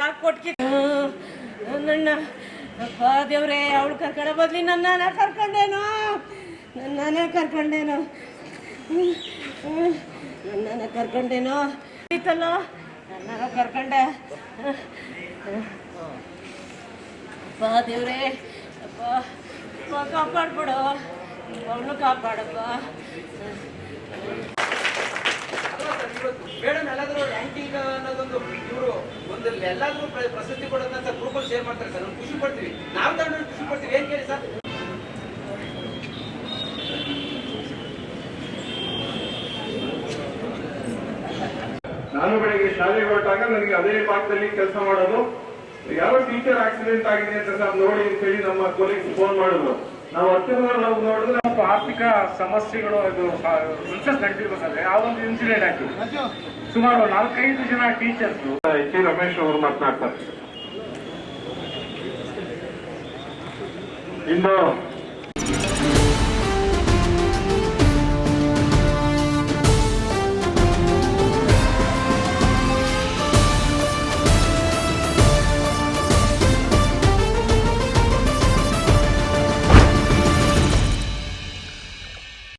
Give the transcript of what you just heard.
ಯಾಕೆ ಕೊಟ್ಟಿ ನನ್ನ ಅಪ್ಪ ದೇವ್ರೆ, ಅವಳು ಕರ್ಕೊಂಡ ಬದ್ಲಿ ನಾನೇ ಕರ್ಕೊಂಡೇನೋ ನನ್ನನ್ನು ಕರ್ಕೊಂಡೇನೋ ಇತ್ತಲ್ಲೋ, ನನ್ನ ಕರ್ಕೊಂಡೆ. ಅಪ್ಪ ದೇವ್ರೆ, ಅಪ್ಪ ಕಾಪಾಡ್ಬಿಡು, ಅವನು ಕಾಪಾಡಪ್ಪ. ಮೇಡಮ್ ಎಲ್ಲಾದ್ರೂ ರ್ಯಾಂಕಿಂಗ್ ಅನ್ನೋದೊಂದು ಇವರು ಒಂದು ಎಲ್ಲಾದ್ರೂ ಪ್ರಶಸ್ತಿ ಕೊಡೋದನ್ನ ಸರ್ ಗ್ರೂಪಲ್ಲಿ ಶೇರ್ ಮಾಡ್ತಾರೆ ಸರ್. ನಾವು ಖುಷಿ ಪಡ್ತೀವಿ, ನಾವು ತಗೊಂಡು ಖುಷಿ ಪಡ್ತೀವಿ. ಏನ್ ಕೇಳಿ ಸರ್? ನಾನು ಬೆಳಿಗ್ಗೆ ಶಾಲೆಗೆ ಹೊರಟಾಗ ನನಗೆ ಅದೇ ಪಾಠದಲ್ಲಿ ಕೆಲಸ ಮಾಡೋದು, ಯಾವ ಟೀಚರ್ ಆಕ್ಸಿಡೆಂಟ್ ಆಗಿದೆ ಅಂತ ಸರ್ ನೋಡಿ ಅಂತ ಹೇಳಿ ನಮ್ಮ ಕೊಲೀಗ್ಸ್ ಫೋನ್ ಮಾಡಿದ್ರು. ನಾವು ಹತ್ತಿರ ನಾವು ನೋಡಿದ್ರೆ ಆರ್ಥಿಕ ಸಮಸ್ಯೆಗಳು ಇದು ಸಕ್ಸಸ್ ನಡೆದಿರ್ಬೇಕಂದ್ರೆ ಯಾವ ಒಂದು ಇನ್ಸಿಡೆಂಟ್ ಆಗಿ ಸುಮಾರು 4-5 ಜನ ಟೀಚರ್ಸ್ ಎಚ್ ರಮೇಶ್ ಅವರು ಮಾತನಾಡ್ತಾರೆ. ಇನ್ನು